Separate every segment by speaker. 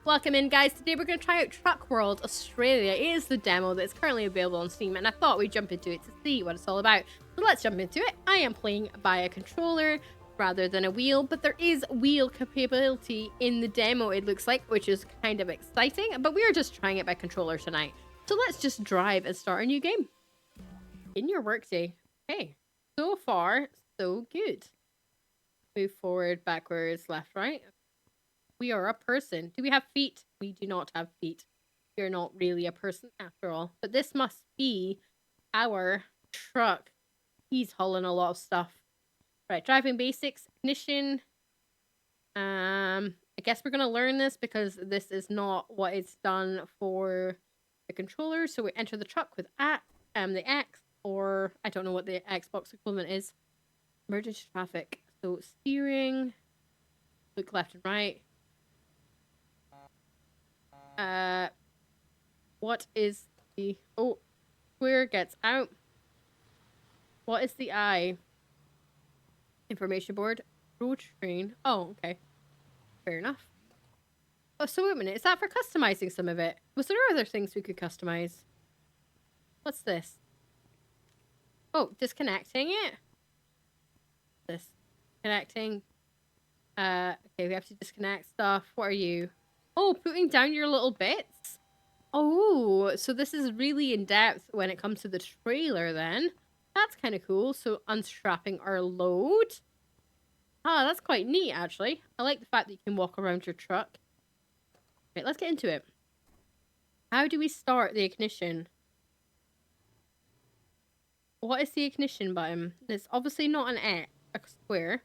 Speaker 1: Welcome in, guys. Today we're going to try out Truck World Australia. It is the demo that's currently available on Steam, and I thought we'd jump into it to see what it's all about. So let's jump into it. I am playing by a controller rather than a wheel, but there is wheel capability in the demo, it looks like, which is kind of exciting, but we are just trying it by controller tonight. So let's just drive and start a new game. In your workday. Hey, so far, so good. Move forward, backwards, left, right. We are a person. Do we have feet? We do not have feet. We're not really a person after all. But this must be our truck. He's hauling a lot of stuff. Right, driving basics, ignition. I guess we're gonna learn this because this is not what it's done for the controller. So we enter the truck with the X, or I don't know what the Xbox equivalent is. Emergency traffic. So steering. Look left and right. What is the... Oh, square gets out. What is the I? Information board. Road train. Oh, okay. Fair enough. Oh, so wait a minute. Is that for customizing some of it? Was there other things we could customize? What's this? Oh, disconnecting it? This. Connecting. Okay, we have to disconnect stuff. What are you? Oh, putting down your little bits? Oh, so this is really in depth when it comes to the trailer then. That's kind of cool. So unstrapping our load. Ah, that's quite neat actually. I like the fact that you can walk around your truck. Right, let's get into it. How do we start the ignition? What is the ignition button? It's obviously not an X, a square.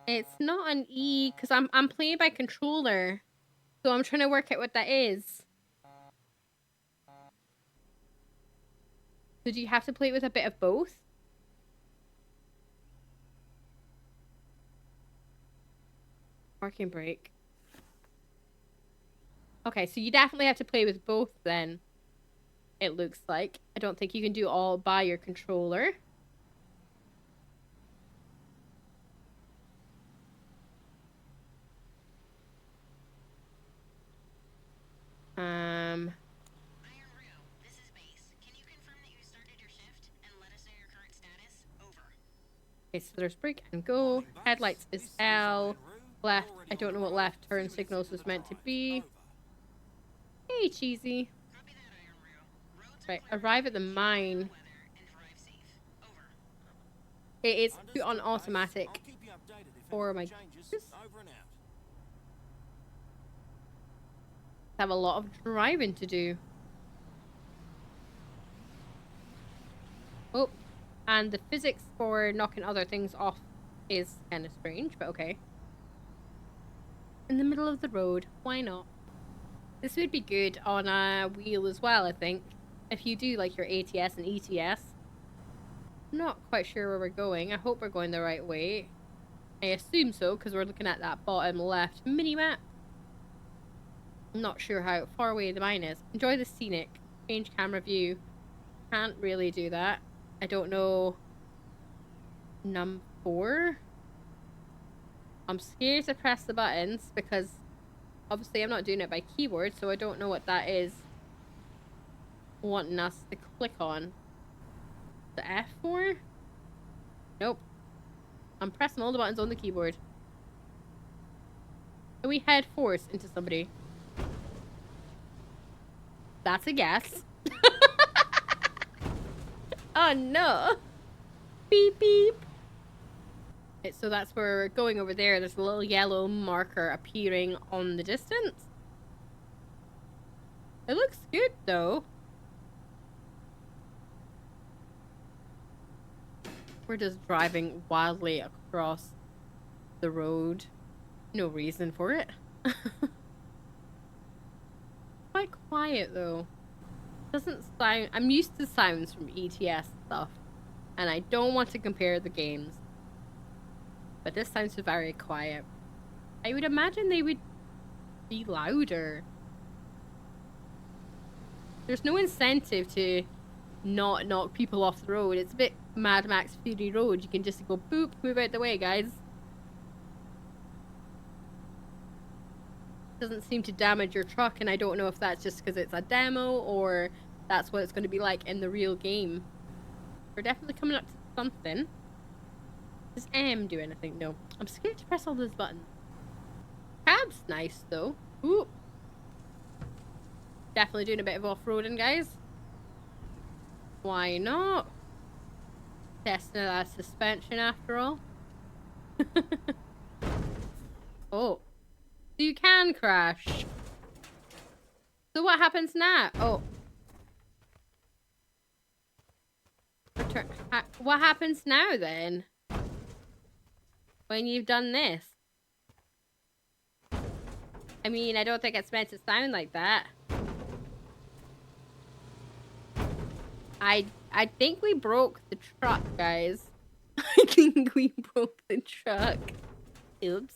Speaker 1: It's not an E because I'm playing by controller, so I'm trying to work out what that is. So do you have to play it with a bit of both? Parking brake. Okay, so you definitely have to play with both then. It looks like. I don't think you can do all by your controller.
Speaker 2: This is base. Can you confirm that you started your shift and let us know your current status? Over.
Speaker 1: Okay, so there's brake and go. Headlights is L. Left. I don't know what left turn signals was meant to be. Hey, cheesy. Right, arrive at the mine. It is put on automatic for my have a lot of driving to do. Oh, and the physics for knocking other things off is kind of strange, but okay. In the middle of the road, why not? This would be good on a wheel as well, I think. If you do like your ATS and ETS. I'm not quite sure where we're going. I hope we're going the right way. I assume so, because we're looking at that bottom left mini-map. I'm not sure how far away the mine is. Enjoy the scenic. Change camera view. Can't really do that. I don't know. Num 4? I'm scared to press the buttons because obviously I'm not doing it by keyboard, so I don't know what that is wanting us to click on. The F4? Nope. I'm pressing all the buttons on the keyboard. Can we head force into somebody? That's a guess. Oh no. Beep beep. Okay, so that's where we're going over there. There's a little yellow marker appearing on the distance. It looks good though. We're just driving wildly across the road. No reason for it. Quite quiet though. Doesn't sound... I'm used to sounds from ETS stuff, and I don't want to compare the games. But this sounds very quiet. I would imagine they would be louder. There's no incentive to not knock people off the road. It's a bit Mad Max Fury Road. You can just go boop, move out the way, guys. Doesn't seem to damage your truck, and I don't know if that's just because it's a demo or that's what it's going to be like in the real game. We're definitely coming up to something. Does M do anything? No. I'm scared to press all those buttons. Cab's nice though. Ooh. Definitely doing a bit of off-roading, guys. Why not? Testing that suspension after all. Oh. So you can crash. So what happens now? Oh. Return. What happens now then? When you've done this? I mean, I don't think it's meant to sound like that. I think we broke the truck, guys. I think we broke the truck. Oops.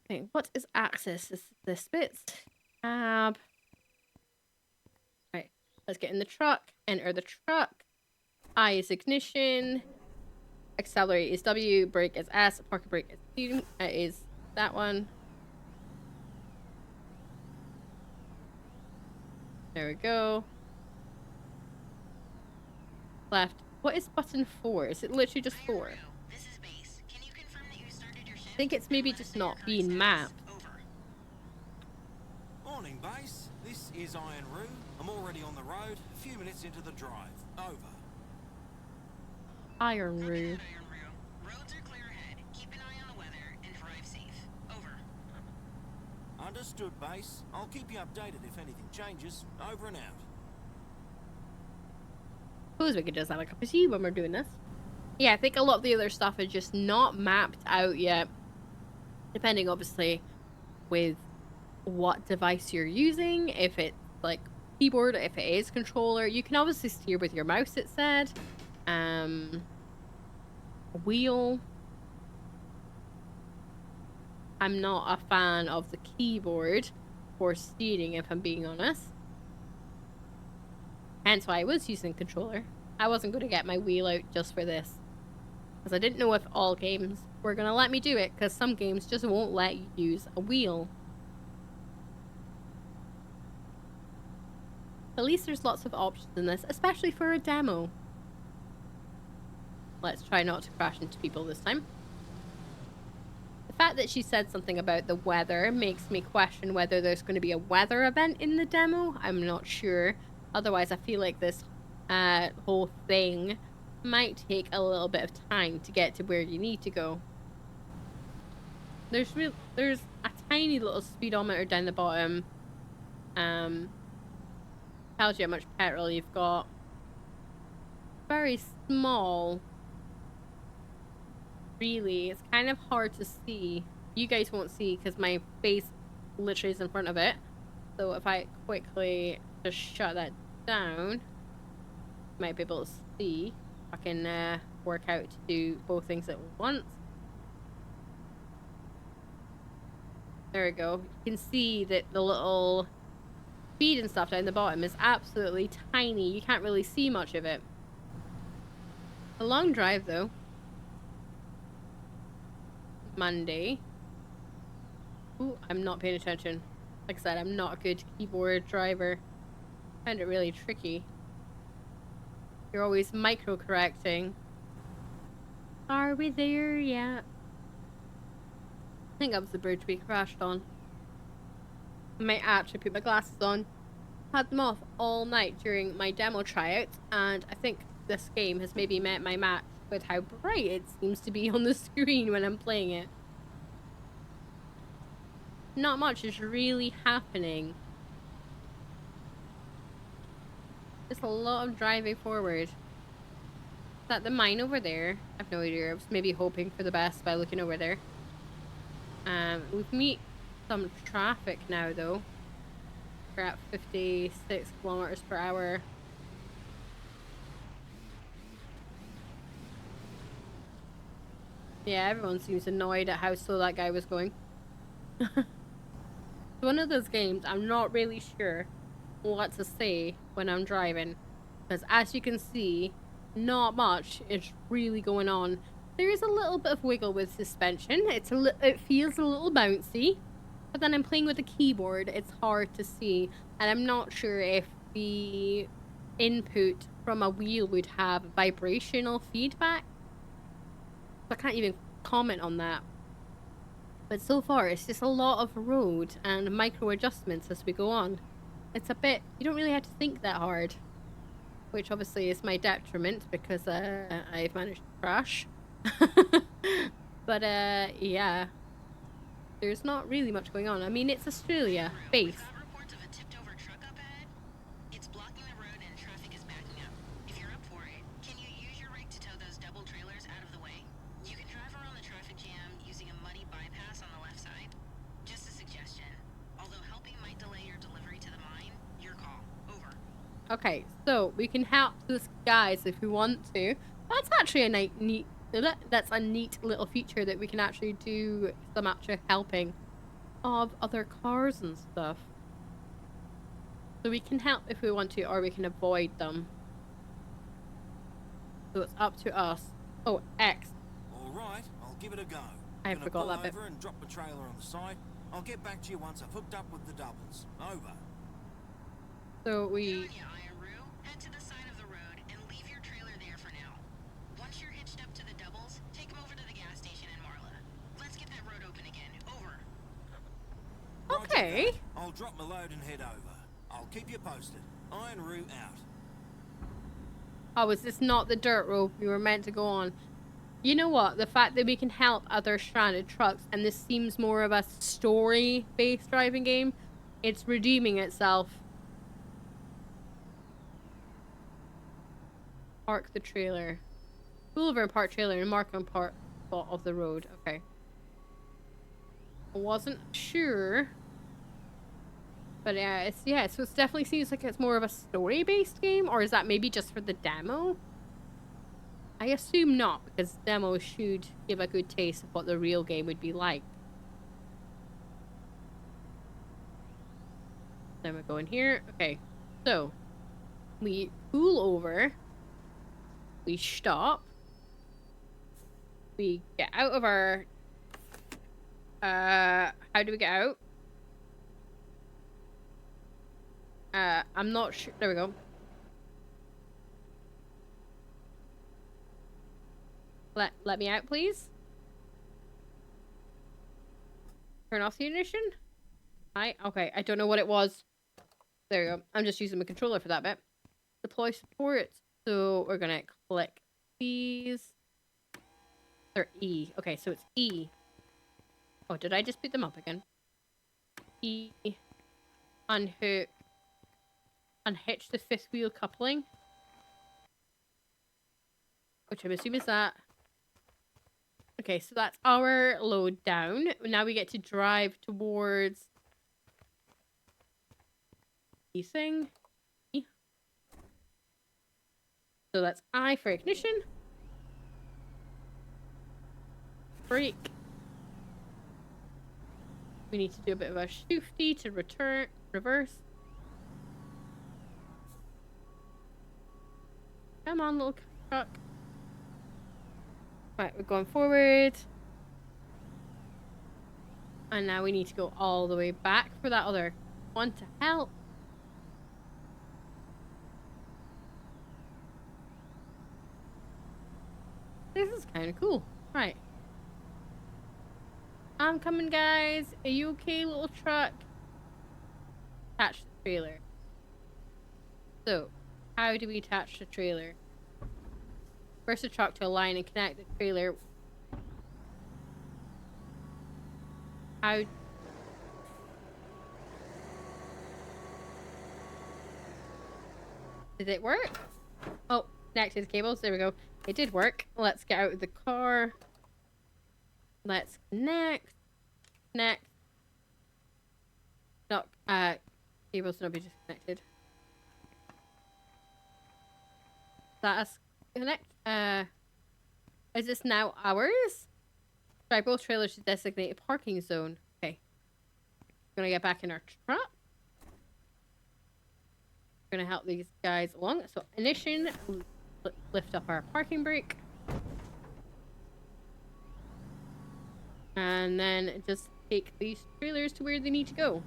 Speaker 1: Okay, what is access? Is this bit? Tab. Right, let's get in the truck. Enter the truck. I is ignition. Accelerate is W. Brake is S. Parking brake is Q. Is that one. There we go. Left. What is button 4? Is it literally just 4?
Speaker 2: This is base. Can you confirm that you started your shift?
Speaker 1: I think it's maybe just not being mapped.
Speaker 2: Over.
Speaker 3: Morning, base. This is Iron Roo. I'm already on the road. A few minutes into the drive. Over.
Speaker 1: Iron Roo.
Speaker 2: Iron Roo. Roads are clear ahead. Keep an eye on the weather and drive safe. Over.
Speaker 3: Understood, base. I'll keep you updated if anything changes. Over and out.
Speaker 1: Suppose we could just have a cup of tea when we're doing this. Yeah, I think a lot of the other stuff is just not mapped out yet. Depending, obviously, with what device you're using. If it's like keyboard, if it is controller. You can obviously steer with your mouse, it said. Wheel. I'm not a fan of the keyboard for steering, if I'm being honest. Hence why I was using controller. I wasn't going to get my wheel out just for this. Because I didn't know if all games were going to let me do it. Because some games just won't let you use a wheel. At least there's lots of options in this. Especially for a demo. Let's try not to crash into people this time. The fact that she said something about the weather makes me question whether there's going to be a weather event in the demo. I'm not sure. Otherwise, I feel like this whole thing might take a little bit of time to get to where you need to go. There's a tiny little speedometer down the bottom. Tells you how much petrol you've got. Very small. Really, it's kind of hard to see. You guys won't see because my face literally is in front of it. So if I quickly just shut that down, might be able to see. I can work out to do both things at once. There we go. You can see that the little speed and stuff down the bottom is absolutely tiny. You can't really see much of it. A long drive though. Monday. Ooh, I'm not paying attention. Like I said, I'm not a good keyboard driver. I find it really tricky. You're always micro-correcting. Are we there yet? I think that was the bridge we crashed on. I might actually put my glasses on. Had them off all night during my demo tryout, and I think this game has maybe met my match with how bright it seems to be on the screen when I'm playing it. Not much is really happening. Just a lot of driving forward. Is that the mine over there? I have no idea. I was maybe hoping for the best by looking over there. We've met some traffic now though. We're at 56 kilometers per hour. Yeah, everyone seems annoyed at how slow that guy was going. It's one of those games I'm not really sure what to say when I'm driving. Because as you can see, not much is really going on. There is a little bit of wiggle with suspension. It feels a little bouncy, but then I'm playing with the keyboard. It's hard to see, and I'm not sure if the input from a wheel would have vibrational feedback. I can't even comment on that. But so far, it's just a lot of road and micro adjustments as we go on. It's a bit, you don't really have to think that hard, which obviously is my detriment because I've managed to crash. But yeah, there's not really much going on. I mean, it's Australia, base.
Speaker 2: We've got reports of a tipped-over truck up ahead. It's blocking the road and traffic is backing up. If you're up for it, can you use your rig to tow those double trailers out of the way? You can drive around the traffic jam using a muddy bypass on the left side. Just a suggestion. Although helping might delay your delivery to the mine, your call. Over.
Speaker 1: Okay, so we can help those guys if we want to. That's actually a neat. That's a neat little feature that we can actually do some actual helping of other cars and stuff. So we can help if we want to, or we can avoid them. So it's up to us. Oh, X.
Speaker 3: All right, I'll give it a go.
Speaker 1: I
Speaker 3: Gonna
Speaker 1: forgot
Speaker 3: pull
Speaker 1: that bit.
Speaker 3: over and drop the trailer on the side. I'll get back to you once I've hooked up with the doubles. Over.
Speaker 1: So
Speaker 2: Good
Speaker 1: we...
Speaker 2: on ya, Iron Roo. Head to the side of the road and leave your trailer there for now. Once you're hitched up to the doubles, take them over to the gas station in Marla. Let's get that road open again. Over.
Speaker 3: Roger
Speaker 1: Okay.
Speaker 3: that. I'll drop my load and head over. I'll keep you posted. Iron Roo out.
Speaker 1: Oh, is this not the dirt road we were meant to go on? You know what? The fact that we can help other stranded trucks, and this seems more of a story-based driving game, it's redeeming itself. Park the trailer. Pull over and park trailer and mark on part spot of the road. Okay. I wasn't sure. But yeah, so it definitely seems like it's more of a story-based game, or is that maybe just for the demo? I assume not, because demo should give a good taste of what the real game would be like. Then we go in here. Okay, so we pull over. We stop. We get out of our... how do we get out? I'm not sure. There we go. Let me out, please. Turn off the ignition. Okay, I don't know what it was. There we go. I'm just using my controller for that bit. Deploy support. So we're gonna click these. Or E. Okay, so it's E. Oh, did I just put them up again? E. Unhook. Unhitch the fifth wheel coupling. Which I'm assuming is that. Okay, so that's our load down. Now we get to drive towards the thing. So that's I for ignition. Brake. We need to do a bit of a shifty to reverse. Come on, little truck. Right, we're going forward. And now we need to go all the way back for that other one to help. This is kind of cool. Right. I'm coming, guys. Are you okay, little truck? Attach the trailer. So, how do we attach the trailer? First the truck to a line and connect the trailer. How... Did it work? Oh, connected the cables. There we go. It did work. Let's get out of the car. Let's connect. Connect. Not, cables not be disconnected. That us connect. Is this now ours? Try both trailers to designate a parking zone. Okay. Gonna get back in our truck. We're gonna help these guys along. So ignition, lift up our parking brake. And then just take these trailers to where they need to go.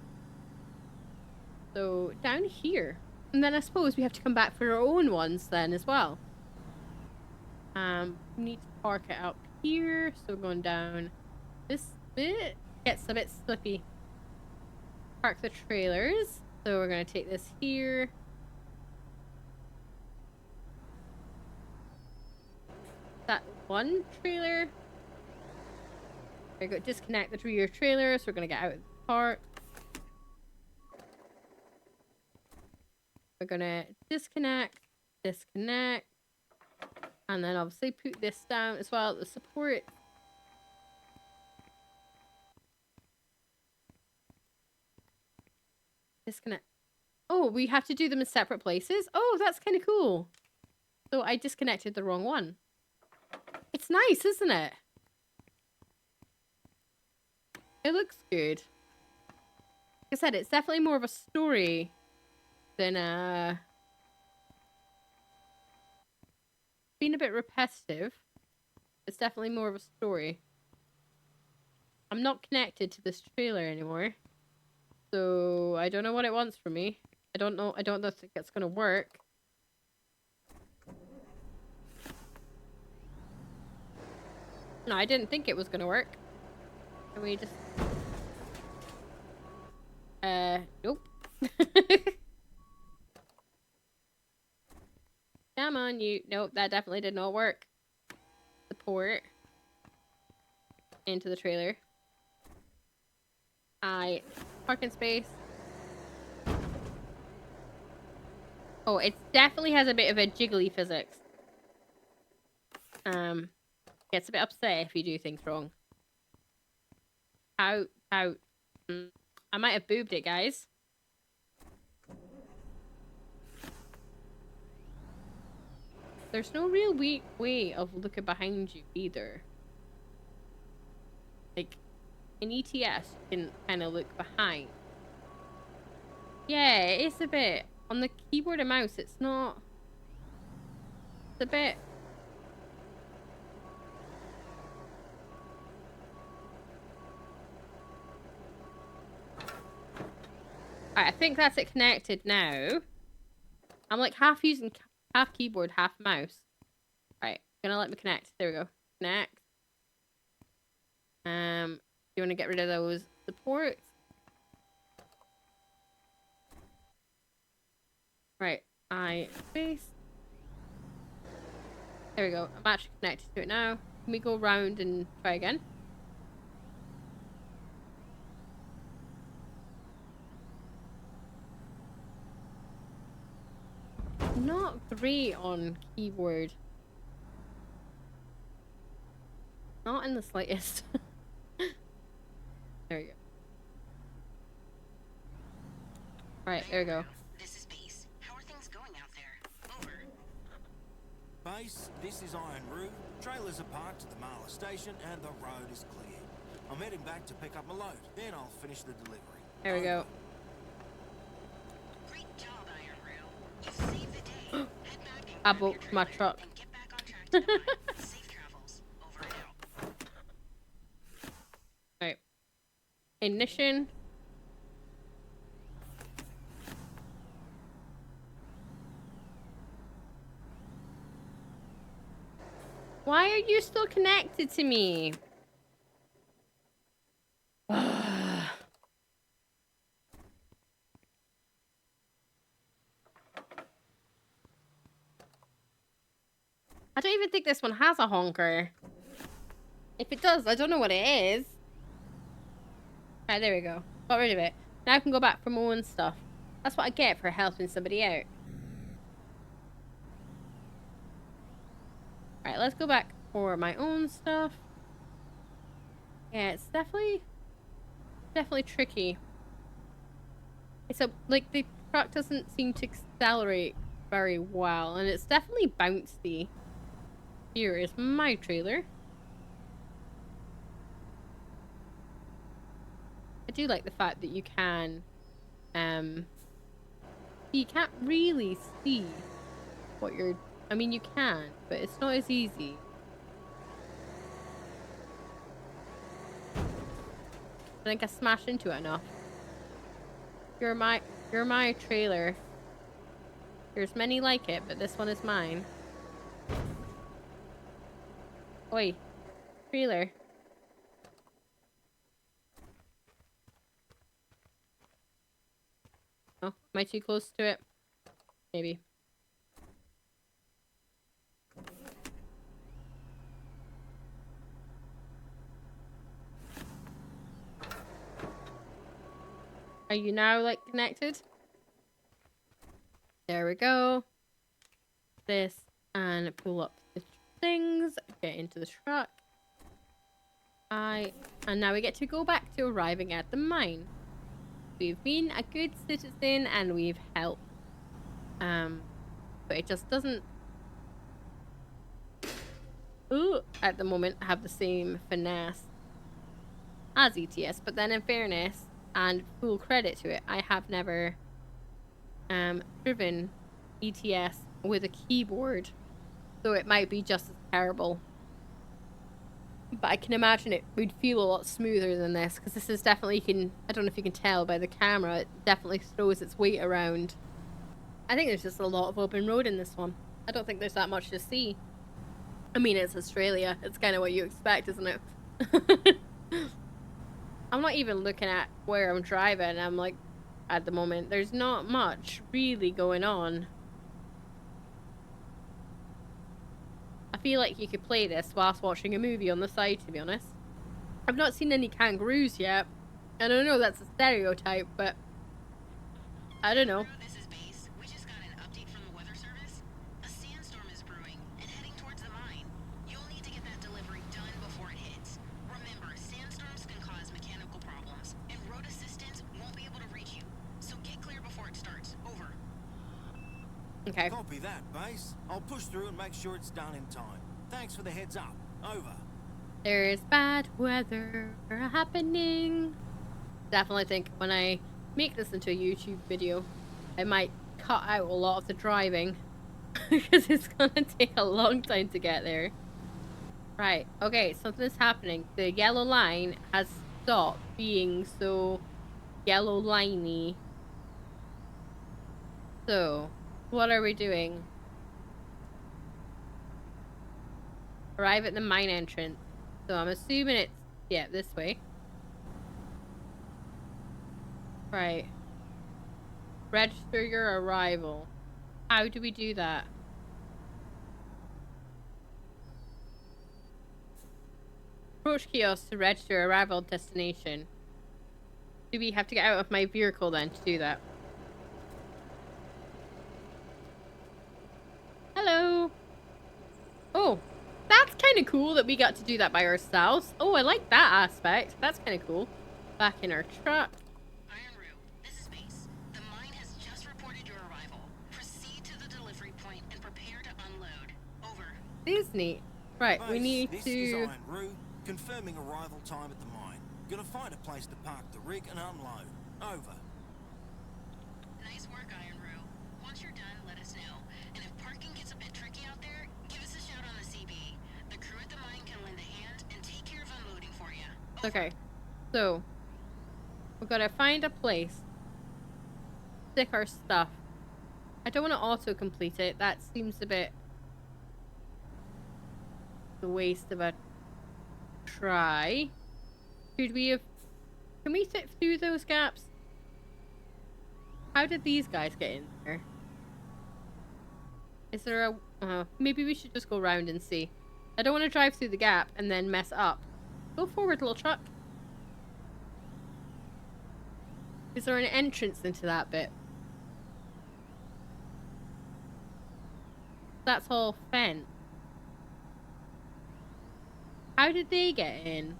Speaker 1: So down here. And then I suppose we have to come back for our own ones then as well. We need to park it up here. So going down this bit. Gets a bit slippy. Park the trailers. So we're going to take this here. That one trailer. There we go. Disconnect the rear trailers. We're going to get out of the park. We're going to disconnect, and then obviously put this down as well, the support. Disconnect. Oh, we have to do them in separate places? Oh, that's kind of cool. So I disconnected the wrong one. It's nice, isn't it? It looks good. Like I said, it's definitely more of a story than being a bit repetitive. It's definitely more of a story. I'm not connected to this trailer anymore. So I don't know what it wants from me. I don't think it's gonna work. No, I didn't think it was gonna work. Can we just nope. Come on, you. Nope, that definitely did not work. Support. Into the trailer. Parking space. Oh, it definitely has a bit of a jiggly physics. Gets a bit upset if you do things wrong. Out. I might have boobed it, guys. There's no real way of looking behind you either. Like, in ETS, you can kind of look behind. Yeah, it's a bit. On the keyboard and mouse, it's not. It's a bit. Alright, I think that's it connected now. I'm like half using half keyboard, half mouse. Right, gonna let me connect. There we go. Connect. You want to get rid of those supports? Right, space. There we go. I'm actually connected to it now. Can we go round and try again? Not great on keyboard. Not in the slightest. There we go. Right, there we go.
Speaker 2: This is Base. How are things going out there? Over.
Speaker 3: Base, this is Iron Roo. Trailers are parked at the Marla station and the road is clear. I'm heading back to pick up my load. Then I'll finish the delivery.
Speaker 1: There we go.
Speaker 2: Great job, Iron Roo. You saved the day. Head back and
Speaker 1: I
Speaker 2: grab your
Speaker 1: broke my
Speaker 2: trailer
Speaker 1: truck.
Speaker 2: and get back on track to Dubai. Safe travels. Over and out.
Speaker 1: Right. Ignition. Why are you still connected to me? I don't even think this one has a honker. If it does, I don't know what it is. Alright, there we go. Got rid of it. Now I can go back for my own stuff. That's what I get for helping somebody out. Alright, let's go back for my own stuff. Yeah, it's definitely tricky. It's like the truck doesn't seem to accelerate very well, and it's definitely bouncy. Here is my trailer. I do like the fact that you can you can't really see what you're... I mean, you can, but it's not as easy. I think I smashed into it enough. You're my trailer. There's many like it, but this one is mine. Oi, trailer. Oh, am I too close to it? Maybe. Are you now, like, connected? There we go. This, and pull up the things. Get into the truck. And now we get to go back to arriving at the mine. We've been a good citizen and we've helped. But it just doesn't... at the moment, have the same finesse as ETS. But then in fairness, and full credit to it, I have never driven ETS with a keyboard, so it might be just as terrible, but I can imagine it would feel a lot smoother than this, because this is definitely, I don't know if you can tell by the camera, it definitely throws its weight around. I think there's just a lot of open road in this one. I don't think there's that much to see. I mean, it's Australia, it's kind of what you expect, isn't it? I'm not even looking at where I'm driving. I'm like, at the moment, there's not much really going on. I feel like you could play this whilst watching a movie on the side, to be honest. I've not seen any kangaroos yet. I don't know, that's a stereotype, but I don't know.
Speaker 2: This is base. We just got an update from the weather service. A sandstorm is brewing and heading towards the mine. You'll need to get that delivery done before it hits. Remember, sandstorms can cause mechanical problems, and road assistance won't be able to reach you. So get clear before it starts. Over.
Speaker 1: Okay.
Speaker 3: Copy that, base. I'll push through and make sure it's done in time. Thanks for the heads up. Over.
Speaker 1: There's bad weather happening. Definitely think when I make this into a YouTube video, I might cut out a lot of the driving because it's gonna take a long time to get there. Right, okay, something's happening. The yellow line has stopped being so yellow liney. So, what are we doing? Arrive at the mine entrance. So I'm assuming it's, yeah, this way. Right. Register your arrival. How do we do that? Approach kiosk to register arrival destination. Do we have to get out of my vehicle then to do that? Hello. Oh, that's kind of cool that we got to do that by ourselves. Oh, I like that aspect. That's kind of cool. Back in our truck.
Speaker 2: Iron Roo, this is base. The mine has just reported your arrival. Proceed to the delivery point and prepare to unload. Over.
Speaker 1: Disney. Right, we
Speaker 3: Base,
Speaker 1: need
Speaker 3: this
Speaker 1: to...
Speaker 3: is Iron Roo, confirming arrival time at the mine. Gonna find a place to park the rig and unload. Over.
Speaker 2: Nice work, Iron Roo. Once you're done, let us know. And if parking gets a bit tricky out there, give us a shout on the CB. The crew at the mine can lend a hand and take care of unloading for you. Over.
Speaker 1: Okay, so we've got to find a place, stick our stuff. I don't want to auto-complete it. That seems a bit the waste of a try. Could we have... Can we sit through those gaps? How did these guys get in there? Is there a... maybe we should just go around and see. I don't want to drive through the gap and then mess up. Go forward, little truck. Is there an entrance into that bit? That's all fenced. How did they get in?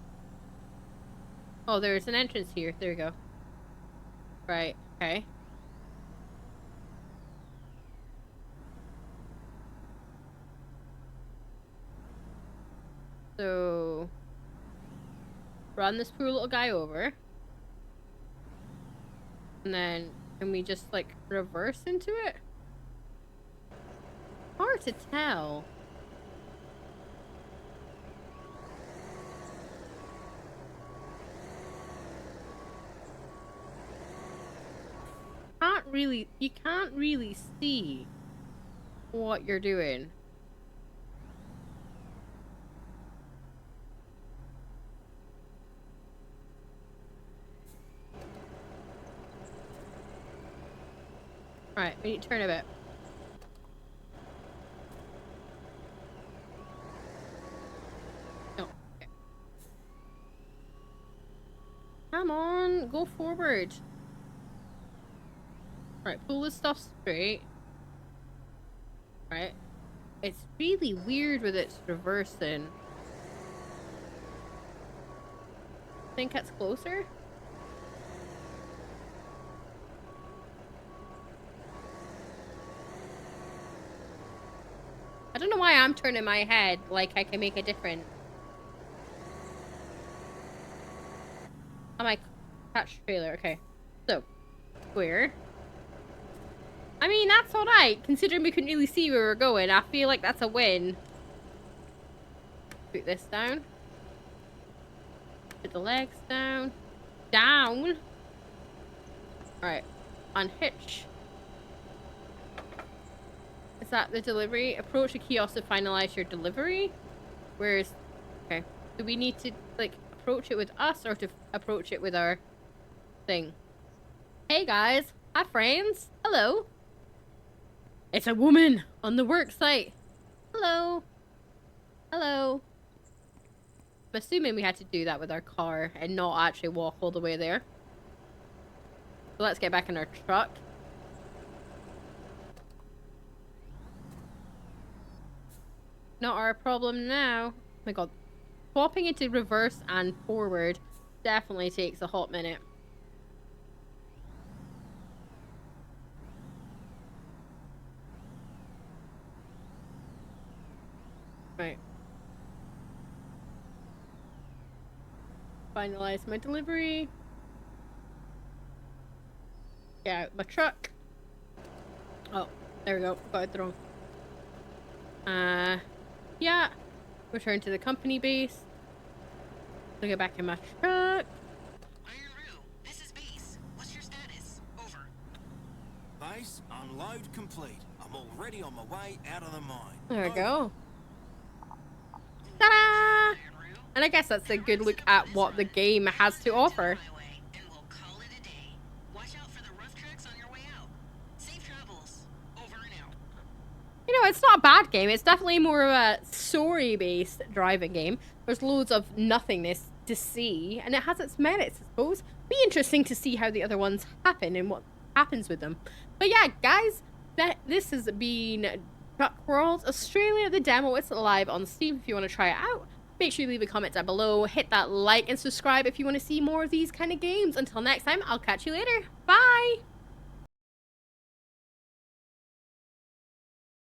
Speaker 1: Oh, there's an entrance here. There we go. Right, okay. So... run this poor little guy over. And then Can we just, like, reverse into it? Hard to tell. You can't really see what you're doing. Alright, we need to turn a bit. Oh, okay. Come on, go forward. Alright, pull this stuff straight. Right. It's really weird with its reversing. Think it's closer? I don't know why I'm turning my head like I can make a difference. Oh, my catch trailer. Okay. So, square. I mean, that's alright, considering we couldn't really see where we were going. I feel like that's a win. Put this down. Put the legs down. Down! Alright. Unhitch. Is that the delivery? Approach the kiosk to finalize your delivery? Where's... Okay. Do we need to, like, approach it with us or to approach it with our thing? Hey, guys. Hi, friends. Hello. It's a woman on the work site. Hello. Hello. I'm assuming we had to do that with our car and not actually walk all the way there. So let's get back in our truck. Not our problem now. Oh my god. Swapping into reverse and forward definitely takes a hot minute. Right. Finalize my delivery. Get out my truck. Oh, there we go. Got it wrong. Yeah. Return to the company base. I'll get back in my truck.
Speaker 2: Iron Roo, this is base. What's your status? Over.
Speaker 3: Base, unload complete. I'm already on my way out of the mine.
Speaker 1: There we
Speaker 3: Over.
Speaker 1: go. Ta-da! And I guess that's a good look at what the game has to offer.
Speaker 2: And we'll call it a day. Watch out for the rough tracks on your way out. Safe travels. Over and out.
Speaker 1: You know, it's not a bad game. It's definitely more of a story-based driving game. There's loads of nothingness to see, and it has its merits, I suppose. Be interesting to see how the other ones happen and what happens with them. But yeah, guys, this has been Truck World Australia, the demo. It's live on Steam if you want to try it out. Make sure you leave a comment down below, hit that like and subscribe if you want to see more of these kind of games. Until next time, I'll catch you later. Bye!